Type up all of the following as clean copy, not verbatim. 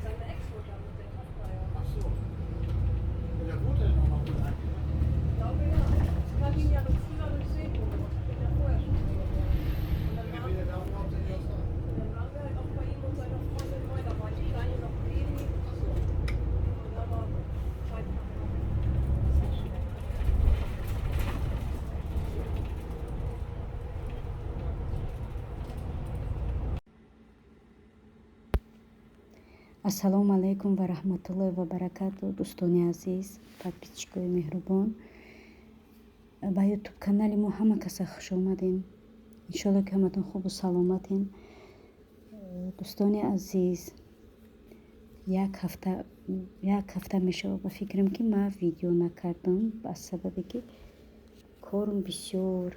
Seine Ex-Mutter mit der Tochter, ja. Ach so. Ja, der wohnt ja noch in Einigen. Ich glaube ja. Ich habe ihn ja früher gesehen, ich bin ja vorher schon gesehen. Und dann Wie waren, viele davon hauptsächlich aus da? dann waren wir halt auch bei ihm und seiner Freundin neu, da war die Kleine noch Baby. Ach so. Und da war Zeit ассалому алайкум ва раҳматуллоҳи ва баракату. дӯстони азиз, подписчикои меҳрубон, ба ютуб канали мо ҳама каса хуш омадем. иншоалло ки ҳаматон хубу саломатен. дӯстони азиз, як ҳафта мешавад ба фикрам ки ман видео накардам, ба сабабе ки корум бисёр,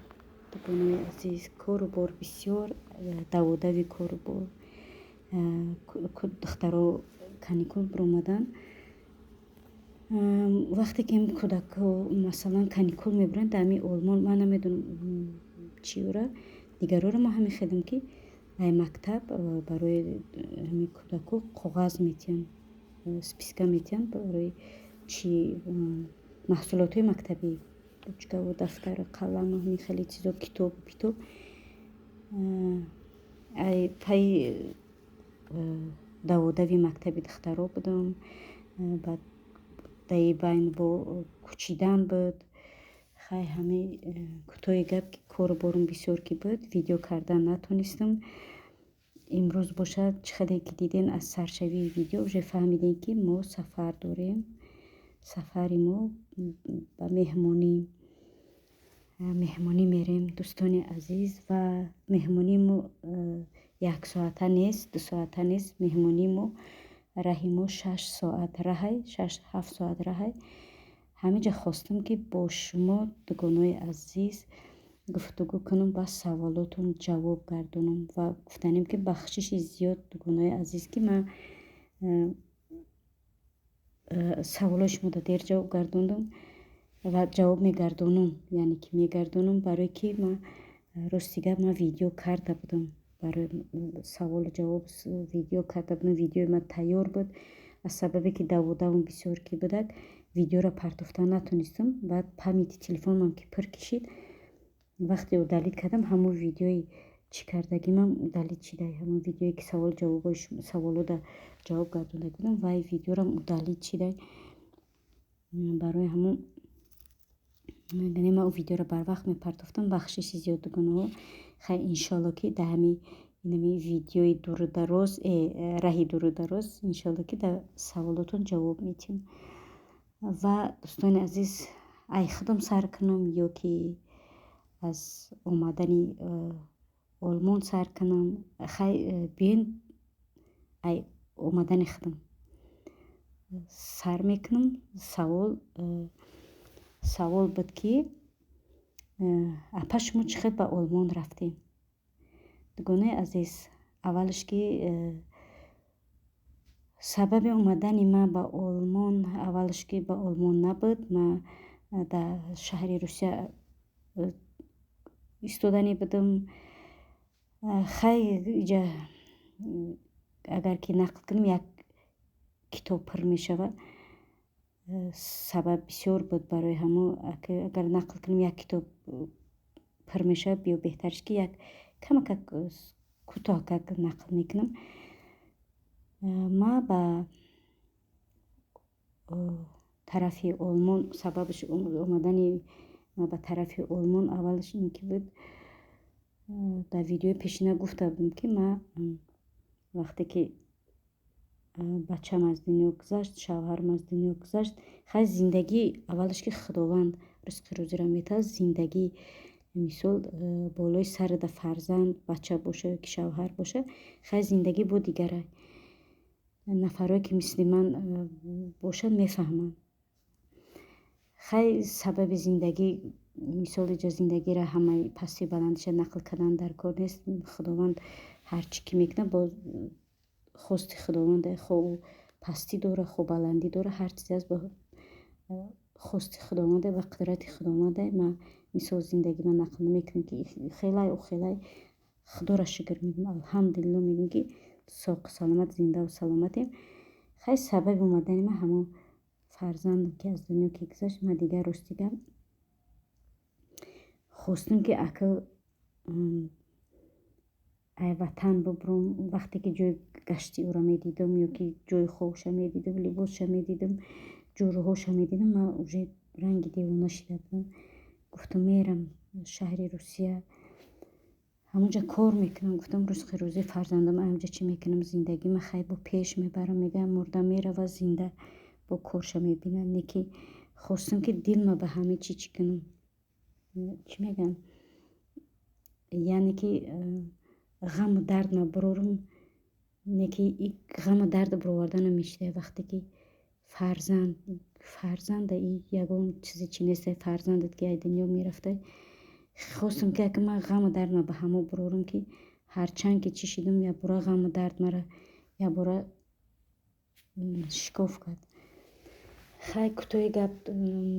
дӯстони азиз, кору бор бисёр, даводави кору бор. духтаро каникул биромадан. вақте ки ин кӯдакҳо масалан каникул мебаранд дар ҳамин олмон, ман намедонам чиёра дигарора ма ҳамин хелам ки дар мактаб барои ҳамин кӯдакҳо коғаз метиҳанд, списка метиҳанд барои чи маҳсулотҳои мактабӣ, ручкаву дафтару қаламу ҳамин хеле чизо, китобу питоб. пай даводави мактаби духтаро будам. баъд даи байн бо кӯчидан буд. хай ҳамин кӯтоҳи гап ки кору борум бисёр ки буд, видео кардан натонистам. имрӯз бошад чӣ хеле ки диден аз саршавии видео уже фаҳмидем ки мо сафар дорем. сафари мо ба меҳмонӣ мерем, дӯстони азиз. ва меҳмонии мо яксоата нест, дусоата нест. меҳмонии мо, раҳи мо 6 соат раҳай, 6-7 соат раҳай. ҳаминҷа хостам ки бо шумо дугонои азиз гуфтугӯ кунам, ба саволотум ҷавоб гардонам. ва гуфтанем ки бахшиши зиёд дугонои азиз ки ман саволои шуморо дер ҷавоб гардондам ва ҷавоб мегардонам, яъне ки мегардонам, барое ки ман рости гап ман видео карда будам, барои саволу ҷавоб видео карда будам. видеои ман тайёр буд. аз сабабе ки даводавум бисёр ки будак, видеоро партофта натонистам. баъд памяти телефонам ки пур кишид, вақте удалит кардам, ҳамон видеои чӣ кардагимам удалит шидай, ҳамон видеое ки саволода ҷавоб гардондагӣ будам, вай видеорам удалит шидай. барои ҳамон ман видеоро барвақт мепартофтам. бахшиши зиёд дугонаҳо. хай иншоалло ки дар ҳамин видеои дурудароз, раҳи дурудароз, иншоалло ки дар саволотон ҷавоб метиҳам. ва дӯстони азиз, ай худам сар кунам ё ки аз омадани олмон сар кунам. хай биён ай омадани худам сар мекунам. савол буд ки апа шумо чӣ хел ба олмон рафтем? дугонаи азиз, аввалаш ки сабаби омадани ман ба олмон, аввалаш ки ба олмон набуд. ман дар шаҳри русия истодани будам. хай иҷа агар ки нақл кунем, як китоб пур мешавад. сабаб бисёр буд барои ҳамон. агар нақл кунем як китоб пур мешавад, биё беҳтарш ки як камака кӯтоҳак нақл мекунам. ман ба тарафи олмон, сабабаш омадани ман ба тарафи олмон аввалаш ин ки буд, дар видеои пешина гуфта будам ки ман вақте ки бачам аз дунё гузашт, шавҳарам аз дунё гузашт, хай зиндагӣ аввалаш ки худованд ризқи рӯзиро метавад. зиндагӣ мисол болои сарда фарзанд, бача боша ё ки шавҳар боша, хай зиндагӣ бо дигара. нафарое ки мисли ман бошанд мефаҳманд. хай сабаби зиндагӣ, мисоли ҷо зиндагиро ҳамаи пасту баландиша нақл кардан дар кор нест. худованд ҳар чӣ ки мекунад бо хости худованд, хо ӯ пастӣ дора, хо баландӣ дора, ҳар чизе аст бо хости худованд ва қудрати худованд. ман мисол зиндагӣ ман нақл намекунам ки хелай худоро шукр мегӯям, алҳамдулилло мегӯям ки соқ саломат зиндаву саломатем. Хай сабаби омадани ман ҳамон фарзандам ки аз дунё ки гузашт, ман дигар ростига хостум ки акл ай ватан бибурам. Вақте ки ҷои гашти ӯро медидам ё ки ҷои хобша медидам, либосша медидам, ҷорӯҳоша медидам, ман уже ранги девона шида будам. Гуфтам мерам шаҳри Русия, ҳамонҷа кор мекунам. Гуфтам ризқи рӯзии фарзандам, онҷа чӣ мекунам, зиндагима хай бо пеш мебарам. Мегӯям мурда мерава, зинда бо корша мебинад. Не ки хостам ки дилма ба ҳамин чӣ кунам, чӣ мегӯям, яъне ки ғаму дард ма бурорам. Не ки ғаму дард буроварда намешида. Вақте ки фарзанда ягон чизе чи нест. Фарзандат ки ай дунё мерафта, хостам ки ака ман ғаму дардма ба ҳамо бурорам ки ҳарчанд ки чӣ шидам, якбора ғаму дард мара якбора шикоф кард. Хай кӯтоҳи гап,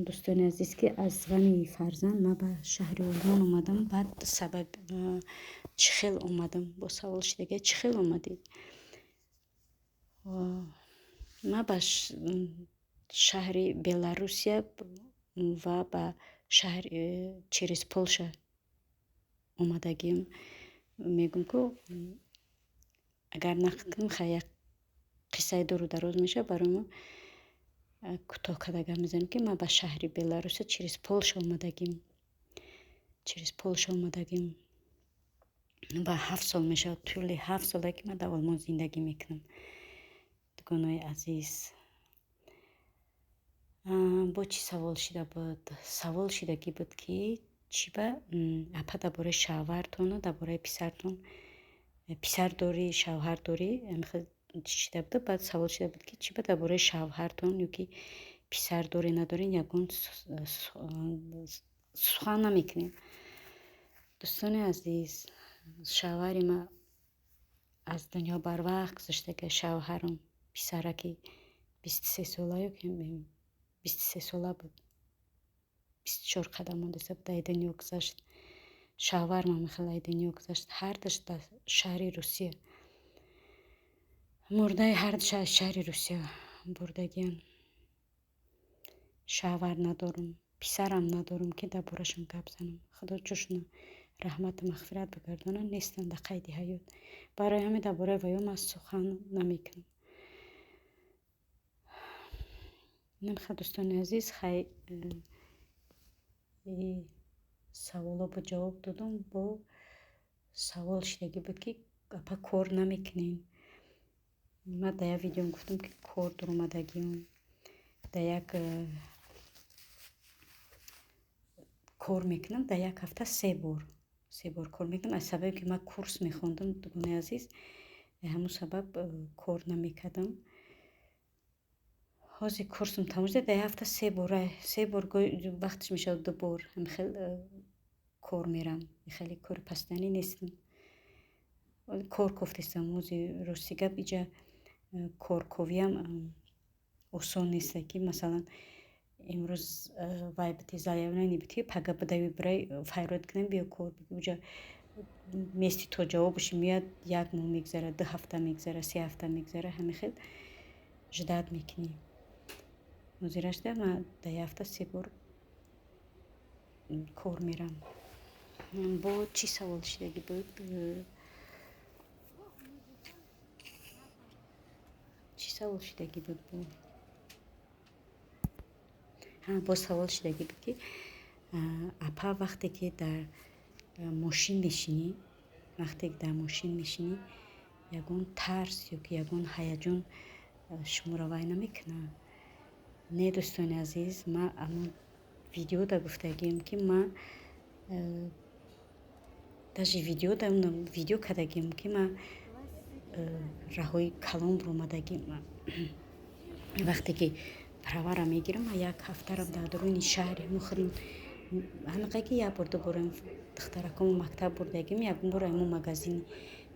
дӯстони азиз, ки аз ғами фарзанд ман ба шаҳри Олмон омадам. Баъд сабаб чӣ хел омадам? Бо савол шидаги чӣ хел омадед? Ман ба шаҳри Беларусия ва ба шаҳри через Полша омадагим. Мегӯм ки агар нақл кунам, хай як қиссаи дуру дароз мешавад. Барои мо кӯтоҳ карда гап мезанем ки ман ба шаҳри Беларусия через Полша омадагим. Ба 7 сол мешавад. Тӯли 7 сола ки ман дар Олмон зиндагӣ мекунам. дугонои азиз, бо чӣ савол шида буд? Савол шидагӣ буд ки чӣ ба апа дар бораи шавҳартону дар бораи писартон, писар дорӣ, шавҳар дорӣ, чӣ шида буд? Баъд савол шида буд ки чӣ ба дар бораи шавҳартон ё ки писар дорӣ надорӣ ягон сухан намекунем. дӯстони азиз, шавҳари ман аз дунё барвақт гузаштаги шавҳарам писараки 23 сола ё ки 23 сола буд, 24 қадам мондиса буд, ай дунё гузашт. Шавҳарам михел ай дунё гузашт. Ҳардаш дар шаҳри Русия. Мурдаи ҳардаш аз шаҳри Русия бурдагиян. шавҳар надорам, писарам надорам ки дар борашон гап занам. Худо ҷошона раҳмату мағфират бигардона, нестанд дар қайди ҳаёт. Барои ҳамин дар бораи ваё ман сухан намекунам. намехоҳам дӯстони азиз, хай саволо бо ҷавоб додам. Бо савол шидагӣ буд ки апа кор намекунем. ман дар як видеом гуфтам ки кор дуромадагиам. дар як кор мекунам, дар як ҳафта 3 бор кор мекунам. аз сабаби ки ман курс мехондам, дугонои азиз, ҳамун сабаб кор намекардам. ҳозир курсам тамом шуда, дар як ҳафта 3 бор вақташ мешавад 2 бор ҳамихел кор мерам. хеле кори пастанӣ нестам. кор кофтестам. ҳозир рости гап иҷа корковиям осон неста ки масалан имрӯз вай бити заявление бити пага бадави бирай файрод кунам биё кор уҷа мести то ҷавобаши меяд 1 моҳ мегзара, 2 ҳафта мегзара, 3 ҳафта мегзара, ҳамихел ждат мекунӣ. ҳозираш да ман дар як ҳафта 3 бор кор мерам. бо чӣ савол шидагӣ буд? чӣ савол шидагӣ буд? бо савол шидагӣ буд ки апа вақте ки дар мошин мешинӣ, ягон тарс ё ки ягон ҳаяҷон шуморо вай намекунад? Не, дӯстони азиз, ман амон видеода гуфтагием ки ман даже видео кардагием ки ман раҳои калон буромадагием. вақте ки правара мегирам, ман як ҳафтарам дар дуруни шаҳри мухрин ҳамиқа ки як бор 2 борам духтаракамо мактаб бурдагим, ягон бор ҳамон магазини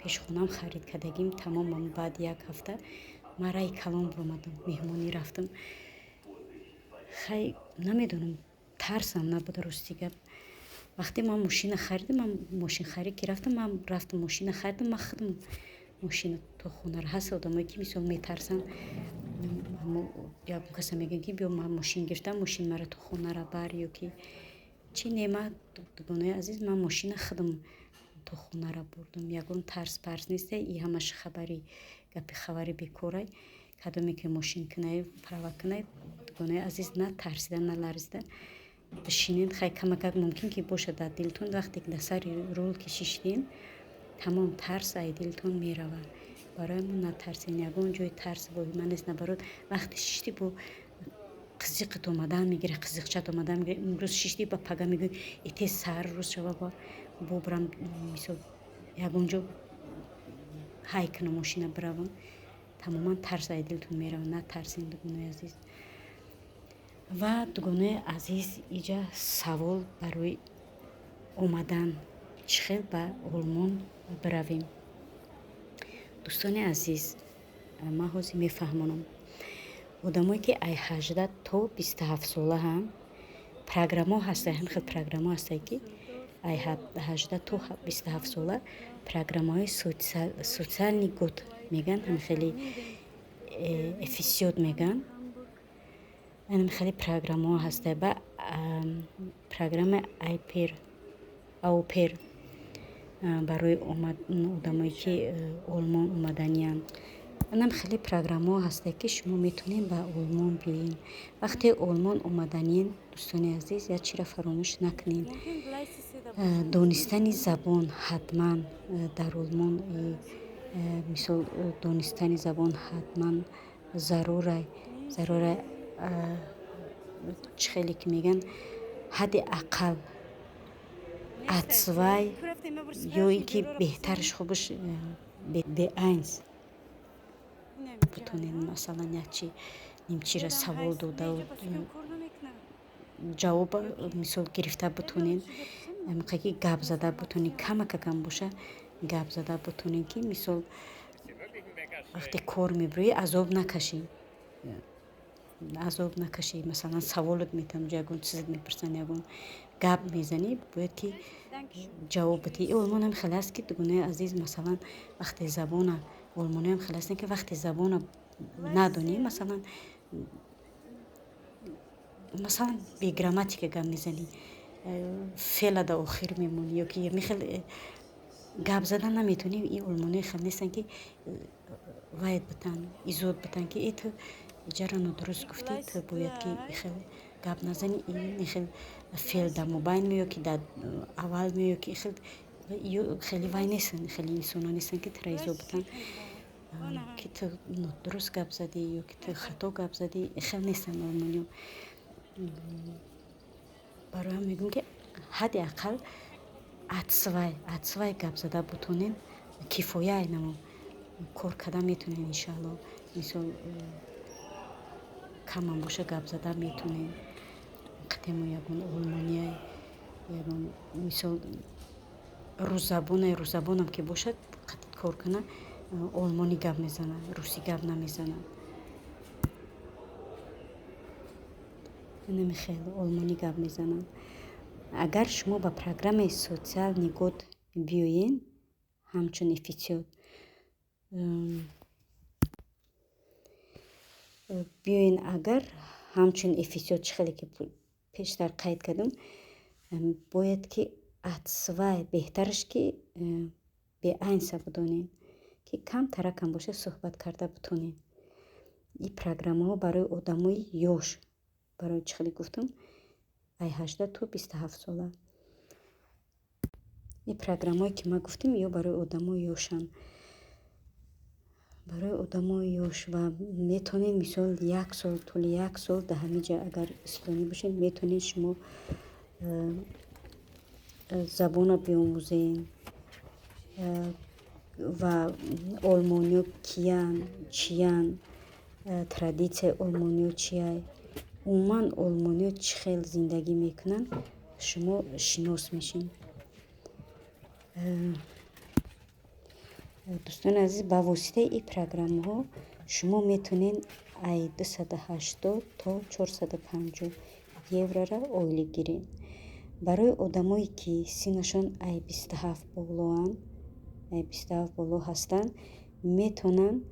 пешхонам харид кардагим. тамоман баъд як ҳафта ман раи калон буромадам, меҳмонӣ рафтам. хай намедонам, тарсам набуд рости гап. вақте ман мошина харидам, ман мошинхарид ки рафтам, ман рафтам мошина харидам, ман худам мошина то то хонара ҳаст одамое ки мисол метарсан ягон каса мегӯяд ки биё ман мошин гирифтам мошин мара то хонара бар ё ки чӣ нема дугонаи азиз ман мошина худам то хонара бурдам ягон тарс парс неста и ҳамаш хабари гапи хабари бекорай кадоме ки мошин кунай права кунай дугонаи азиз на тарсида на ларзида бишинед хай камакак мумкин ки бошад дар дилтон вақте ки дар сари рул кишиштем тамом тарс ай дилтон меравад барои мо натарсен ягон ҷои тарс воҳима нест наоборот вақте шишти бо қызиқат омадан мегире қызиқчат омадан мегире имрӯз шишти ба пага мегӯй итез сар рӯз шава бо бурам мисол ягон ҷо ҳай кунам мошина биравам тамоман тарс ай дилтон меравад натарсен дугонаи азиз ва дугонаи азиз иҷа савол барои омадан чӣ хел ба олмон биравем дӯстони азиз ман ҳозир мефаҳмонам одамое ки ай 18 то 27 сола ҳам программо ҳастае ҳам хел программо ҳастае ки ай 18 то 27 сола программаҳои социални год меган ҳам хеле эфисиёд меган ҳам хеле программаҳо ҳастае ба программа аупер барои одамое ки олмон омаданиянд анам хеле программаҳо ҳастае ки шумо метавонед ба олмон биёед вақте олмон омаданед дӯстони азиз як чиро фаромӯш накунед донистани забон ҳатман дар олмон мисол донистани забон ҳатман зарура чӣ хеле ки меган ҳадди ақал атсвай ё ин ки беҳтараш хубаш беайнс бутонед масалан якчи нимчира савол дода ҷавоб мисол гирифта бутонед мехоҳед ки гап зада бутонед камакакам боша гап зада бутонед ки мисол вақте кор мебироӣ азоб накашӣ масалан саволот метавонад ягон чизат мепурсанд ягон гап мезанӣ бояд ки ҷавоб бидӣ олмонам хеле аст ки дугонаи азиз масалан вақте забона олмониам хеле астн ки вақте забона надонӣ масалан беграмматика гап мезанӣ феъла дар охир мемонӣ ё ки мехел гап зада наметавонӣ и олмони хел нестанд ки вайд битан изод битан ки ту иҷаро нодуруст гуфтӣ ту бояд ки хел гап назанӣ хел феъл дар мобайн меё ки дар аввал меё ки хеле вай нестанд хеле инсоно нестанд ки тура изод битан ки ту нодуруст гап задӣ ё ки ту хато гап задӣ хел нестанд олмониё барои ҳам мегӯям ки ҳадди ақал атсвай гап зада бутонед кифоя айнамо кор кардан метавонед иншаалло мисол камам боша гап зада метавонед қитемо ягон олмония ягон мисол рӯззабонам ки бошад кор кана олмонӣ гап мезанад русӣ гап намезанад намехел олмонӣ гап мезанад агар шумо ба программаи социални год биёед ҳамчун эфисиёд биёен агар ҳамчун эфисиёд чӣ хеле ки пештар қайд кардам бояд ки атсвай беҳтараш ки беайнса будонед ки камтаракам боша суҳбат карда бутонед и программаҳо барои одамои ёш барои чӣ хеле гуфтам ай 18 то 27 сола и программое ки ман гуфтам ё барои одамои ёшанд барои одамои ёш ва метавонед мисол тӯли як сол дар ҳамин ҷа агар исломӣ бошед метавонед шумо забона биомӯзед ва олмониё киянд чиянд традитсияи олмониё чияй умуман олмониё чӣ хел зиндагӣ мекунанд шумо шинос мешед дӯстони азиз ба воситаи ин программаҳо шумо метавонед ай 280 то 450 еврора оила гиред барои одамое ки синнашон ай 27 болоанд ай 27 боло ҳастанд метавонанд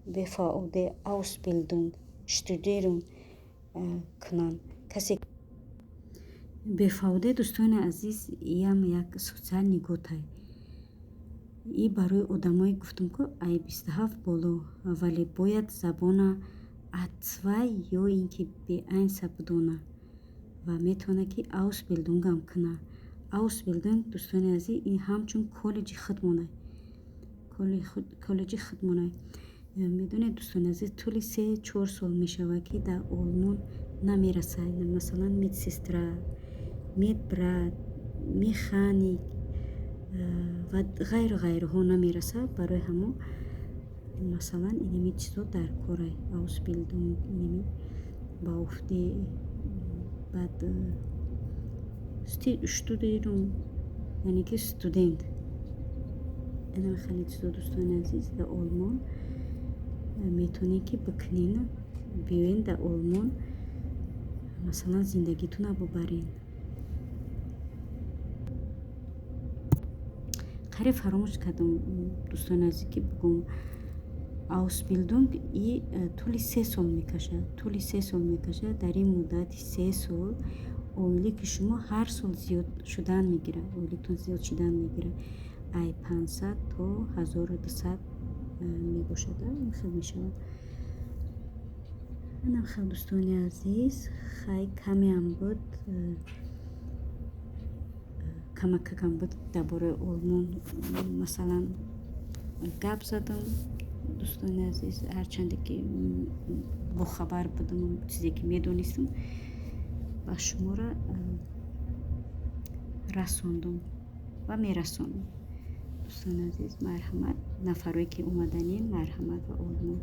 бефауде аусбилдунг штудирунг кунанд. Касе бефауде, дӯстони азиз, ям як социал нигоҳае. И барои одамое гуфтам ки ай 27 боло, вале бояд забона атвай ё ин ки беайнса будона ва метавона ки аусбилдунгам куна. Аусбилдунг, дӯстони азиз, ин ҳамчун коллеҷи худмонай. Медонед дӯстони азиз, тӯли 3-4 сол мешавад ки дар олмон намерасад. Масалан медсестра, медбрат, механик ва ғайруҳо намерасад. Барои ҳамон масалан инами чизо дар корай. Аусбилдунг, инами бауфде, баъд штудирунг, яъне ки студент. Инами хеле чизо дӯстони азиз дар олмон метавонед ки бикунед, биёед дар олмон масалан зиндагитона бубаред. қариб фаромӯш кардам дӯстони азиз ки бигӯм аусбилдунг и тӯли 3 сол мекашад. Тӯли 3 сол мекашад. Дар ин муддати 3 сол оилики шумо ҳар сол зиёд шудан мегирад. Оилитон зиёд шудан мегирад. Ай 500 то 1200 мебошад. Ин хел мешавад. Инам хел дӯстони азиз, хай камеам буд камакакам буд дар бораи олмон масалан гап задам. Дӯстони азиз, ҳарчанде ки бохабар будам, чизе ки медонистам ба шуморо расондум ва мерасонам. Дӯстони азиз, марҳамат. Нафаре ки омаданед, марҳамат ва олмон.